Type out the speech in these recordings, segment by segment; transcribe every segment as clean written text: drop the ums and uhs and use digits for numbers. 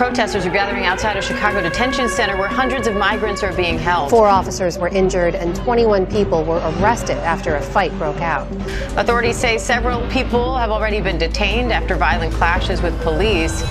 Protesters are gathering outside a Chicago detention center where hundreds of migrants are being held. 4 officers were injured and 21 people were arrested after a fight broke out. Authorities say several people have already been detained after violent clashes with police.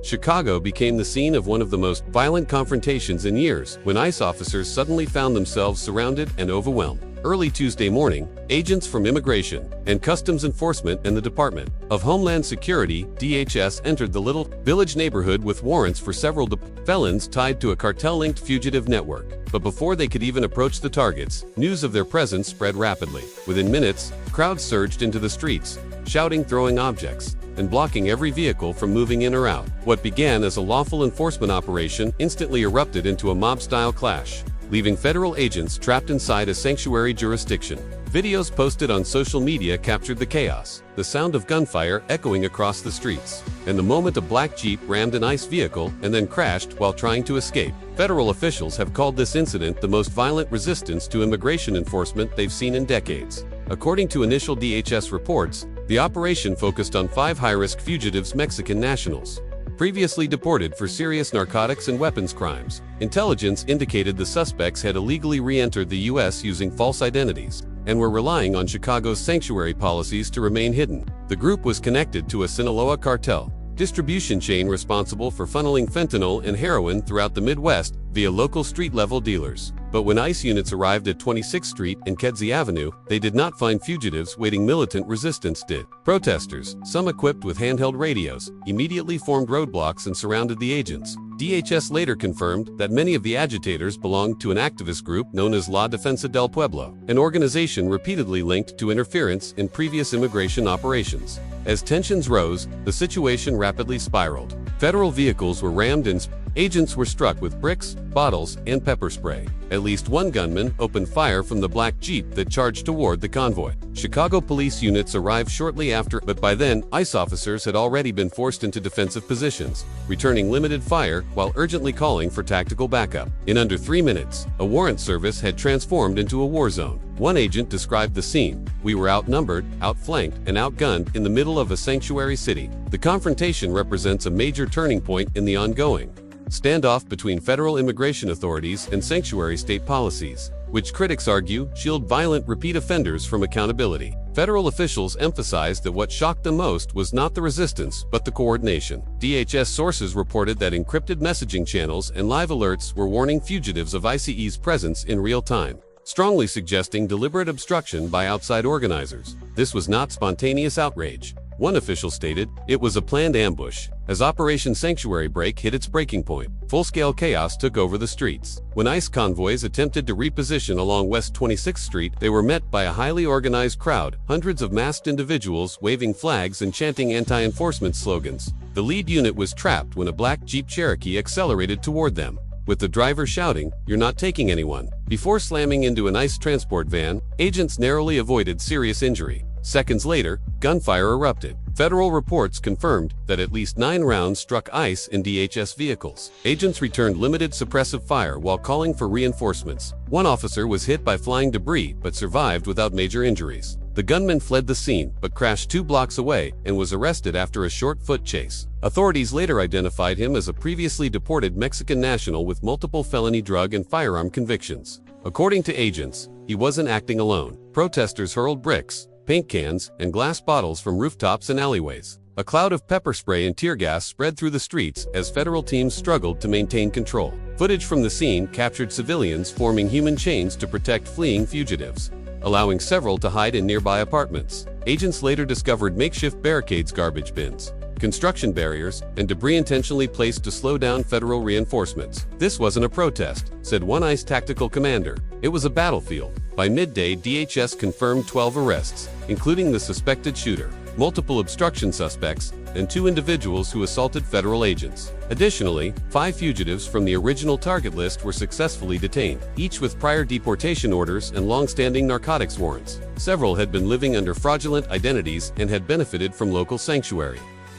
Chicago became the scene of one of the most violent confrontations in years when ICE officers suddenly found themselves surrounded and overwhelmed. Early Tuesday morning, agents from Immigration and Customs Enforcement and the Department of Homeland Security (DHS) entered the Little Village neighborhood with warrants for several felons tied to a cartel-linked fugitive network. But before they could even approach the targets, news of their presence spread rapidly. Within minutes, crowds surged into the streets, shouting, throwing objects, and blocking every vehicle from moving in or out. What began as a lawful enforcement operation instantly erupted into a mob-style clash, leaving federal agents trapped inside a sanctuary jurisdiction. Videos posted on social media captured the chaos, the sound of gunfire echoing across the streets, and the moment a black Jeep rammed an ICE vehicle and then crashed while trying to escape. Federal officials have called this incident the most violent resistance to immigration enforcement they've seen in decades. According to initial DHS reports, the operation focused on 5 high-risk fugitives, Mexican nationals, previously deported for serious narcotics and weapons crimes. Intelligence indicated the suspects had illegally re-entered the U.S. using false identities and were relying on Chicago's sanctuary policies to remain hidden. The group was connected to a Sinaloa cartel distribution chain responsible for funneling fentanyl and heroin throughout the Midwest via local street-level dealers. But when ICE units arrived at 26th Street and Kedzie Avenue, they did not find fugitives waiting. Militant resistance did. Protesters, some equipped with handheld radios, immediately formed roadblocks and surrounded the agents. DHS later confirmed that many of the agitators belonged to an activist group known as La Defensa del Pueblo, an organization repeatedly linked to interference in previous immigration operations. As tensions rose, the situation rapidly spiraled. Federal vehicles were rammed and agents were struck with bricks, bottles, and pepper spray. At least one gunman opened fire from the black Jeep that charged toward the convoy. Chicago police units arrived shortly after, but by then, ICE officers had already been forced into defensive positions, returning limited fire while urgently calling for tactical backup. In under 3 minutes, a warrant service had transformed into a war zone. One agent described the scene: "We were outnumbered, outflanked, and outgunned in the middle of a sanctuary city." The confrontation represents a major turning point in the ongoing standoff between federal immigration authorities and sanctuary state policies, which critics argue shield violent repeat offenders from accountability. Federal officials emphasized that what shocked them most was not the resistance, but the coordination. DHS sources reported that encrypted messaging channels and live alerts were warning fugitives of ICE's presence in real time, strongly suggesting deliberate obstruction by outside organizers. This was not spontaneous outrage. One official stated, "It was a planned ambush." As Operation Sanctuary Break hit its breaking point, full-scale chaos took over the streets. When ICE convoys attempted to reposition along West 26th Street, they were met by a highly organized crowd, hundreds of masked individuals waving flags and chanting anti-enforcement slogans. The lead unit was trapped when a black Jeep Cherokee accelerated toward them, with the driver shouting, "You're not taking anyone." Before slamming into an ICE transport van, agents narrowly avoided serious injury. Seconds later, gunfire erupted. Federal reports confirmed that at least 9 rounds struck ICE and DHS vehicles. Agents returned limited suppressive fire while calling for reinforcements. One officer was hit by flying debris but survived without major injuries. The gunman fled the scene but crashed 2 blocks away and was arrested after a short foot chase. Authorities later identified him as a previously deported Mexican national with multiple felony drug and firearm convictions. According to agents, he wasn't acting alone. Protesters hurled bricks, paint cans, and glass bottles from rooftops and alleyways. A cloud of pepper spray and tear gas spread through the streets as federal teams struggled to maintain control. Footage from the scene captured civilians forming human chains to protect fleeing fugitives, allowing several to hide in nearby apartments. Agents later discovered makeshift barricades, garbage bins, construction barriers, and debris intentionally placed to slow down federal reinforcements. "This wasn't a protest," said one ICE tactical commander. "It was a battlefield." By midday, DHS confirmed 12 arrests, including the suspected shooter, multiple obstruction suspects, and 2 individuals who assaulted federal agents. Additionally, 5 fugitives from the original target list were successfully detained, each with prior deportation orders and long-standing narcotics warrants. Several had been living under fraudulent identities and had benefited from local sanctuary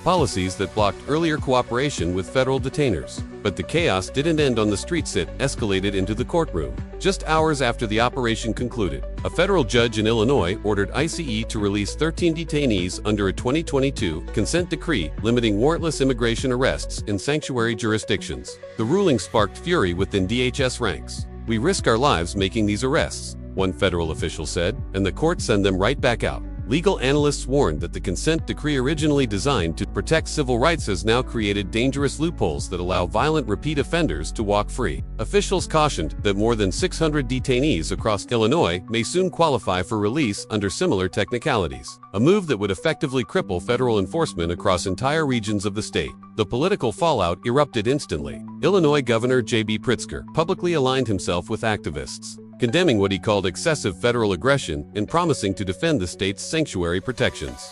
policies that blocked earlier cooperation with federal detainers. But the chaos didn't end on the streets, it escalated into the courtroom. Just hours after the operation concluded, a federal judge in Illinois ordered ICE to release 13 detainees under a 2022 consent decree limiting warrantless immigration arrests in sanctuary jurisdictions. The ruling sparked fury within DHS ranks. "We risk our lives making these arrests," one federal official said, "and the court send them right back out." Legal analysts warned that the consent decree, originally designed to protect civil rights, has now created dangerous loopholes that allow violent repeat offenders to walk free. Officials cautioned that more than 600 detainees across Illinois may soon qualify for release under similar technicalities, a move that would effectively cripple federal enforcement across entire regions of the state. The political fallout erupted instantly. Illinois Governor J.B. Pritzker publicly aligned himself with activists, condemning what he called excessive federal aggression and promising to defend the state's sanctuary protections.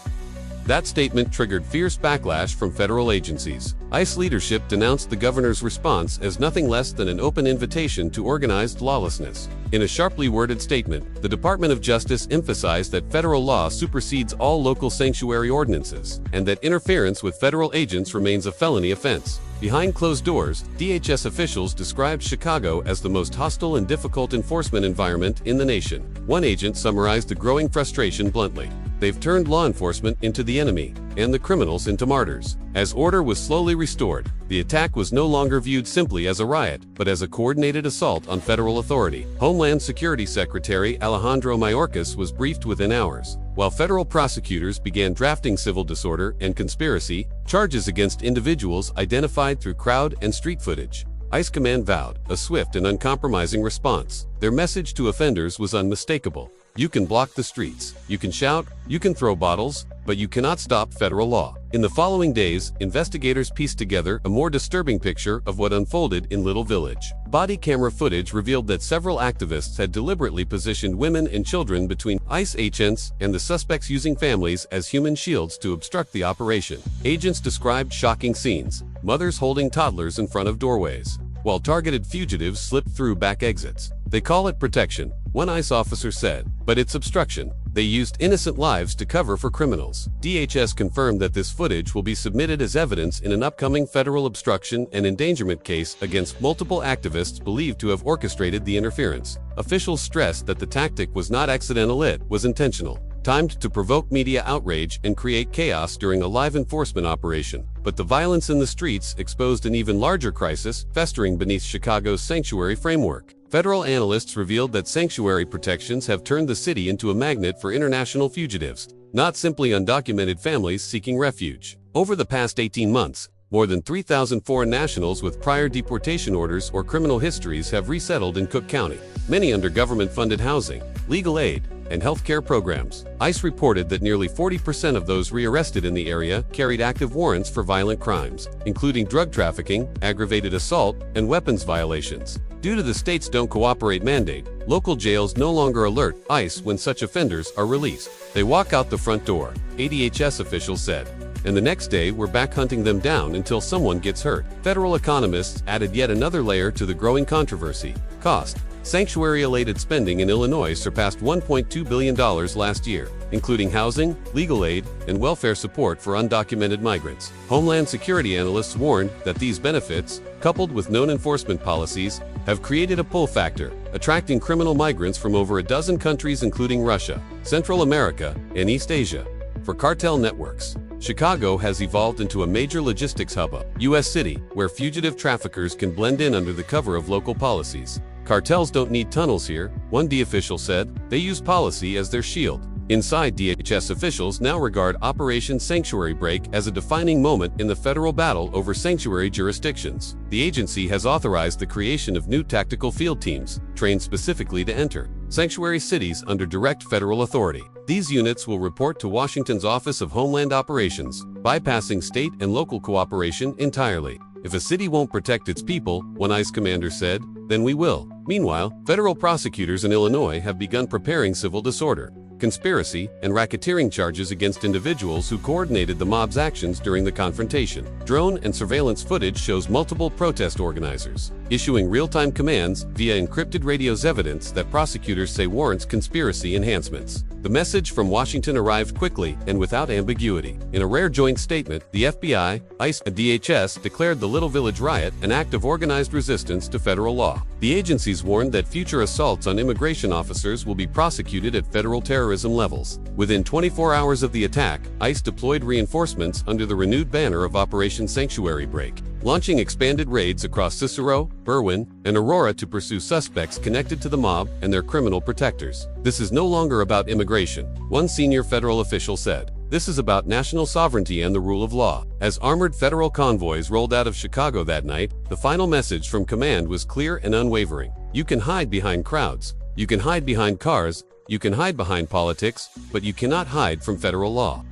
That statement triggered fierce backlash from federal agencies. ICE leadership denounced the governor's response as nothing less than an open invitation to organized lawlessness. In a sharply worded statement, the Department of Justice emphasized that federal law supersedes all local sanctuary ordinances, and that interference with federal agents remains a felony offense. Behind closed doors, DHS officials described Chicago as the most hostile and difficult enforcement environment in the nation. One agent summarized the growing frustration bluntly: "They've turned law enforcement into the enemy, and the criminals into martyrs." As order was slowly restored, the attack was no longer viewed simply as a riot, but as a coordinated assault on federal authority. Homeland Security Secretary Alejandro Mayorkas was briefed within hours, while federal prosecutors began drafting civil disorder and conspiracy charges against individuals identified through crowd and street footage. ICE command vowed a swift and uncompromising response. Their message to offenders was unmistakable: "You can block the streets, you can shout, you can throw bottles, but you cannot stop federal law." In the following days, investigators pieced together a more disturbing picture of what unfolded in Little Village. Body camera footage revealed that several activists had deliberately positioned women and children between ICE agents and the suspects, using families as human shields to obstruct the operation. Agents described shocking scenes: mothers holding toddlers in front of doorways, while targeted fugitives slipped through back exits. "They call it protection," one ICE officer said, "but it's obstruction. They used innocent lives to cover for criminals." DHS confirmed that this footage will be submitted as evidence in an upcoming federal obstruction and endangerment case against multiple activists believed to have orchestrated the interference. Officials stressed that the tactic was not accidental, it was intentional, timed to provoke media outrage and create chaos during a live enforcement operation. But the violence in the streets exposed an even larger crisis festering beneath Chicago's sanctuary framework. Federal analysts revealed that sanctuary protections have turned the city into a magnet for international fugitives, not simply undocumented families seeking refuge. Over the past 18 months, more than 3,000 foreign nationals with prior deportation orders or criminal histories have resettled in Cook County, many under government-funded housing, legal aid, and healthcare programs. ICE reported that nearly 40% of those rearrested in the area carried active warrants for violent crimes, including drug trafficking, aggravated assault, and weapons violations. Due to the state's Don't Cooperate mandate, local jails no longer alert ICE when such offenders are released. "They walk out the front door," a DHS official said, "and the next day we're back hunting them down until someone gets hurt." Federal economists added yet another layer to the growing controversy: cost. Sanctuary-related spending in Illinois surpassed $1.2 billion last year, including housing, legal aid, and welfare support for undocumented migrants. Homeland Security analysts warned that these benefits, coupled with known enforcement policies, have created a pull factor, attracting criminal migrants from over a dozen countries including Russia, Central America, and East Asia. For cartel networks, Chicago has evolved into a major logistics hub, a U.S. city where fugitive traffickers can blend in under the cover of local policies. "Cartels don't need tunnels here," one D official said. "They use policy as their shield." Inside, DHS officials now regard Operation Sanctuary Break as a defining moment in the federal battle over sanctuary jurisdictions. The agency has authorized the creation of new tactical field teams, trained specifically to enter sanctuary cities under direct federal authority. These units will report to Washington's Office of Homeland Operations, bypassing state and local cooperation entirely. "If a city won't protect its people," one ICE commander said, "then we will." Meanwhile, federal prosecutors in Illinois have begun preparing civil disorder, conspiracy, and racketeering charges against individuals who coordinated the mob's actions during the confrontation. Drone and surveillance footage shows multiple protest organizers issuing real-time commands via encrypted radios, evidence that prosecutors say warrants conspiracy enhancements. The message from Washington arrived quickly and without ambiguity. In a rare joint statement, the FBI, ICE, and DHS declared the Little Village riot an act of organized resistance to federal law. The agencies warned that future assaults on immigration officers will be prosecuted at federal terrorism levels. Within 24 hours of the attack, ICE deployed reinforcements under the renewed banner of Operation Sanctuary Break, launching expanded raids across Cicero, Berwyn, and Aurora to pursue suspects connected to the mob and their criminal protectors. This is no longer about immigration, one senior federal official said. This is about national sovereignty and the rule of law. As armored federal convoys rolled out of Chicago that night, the final message from command was clear and unwavering. You can hide behind crowds, you can hide behind cars, you can hide behind politics, but you cannot hide from federal law.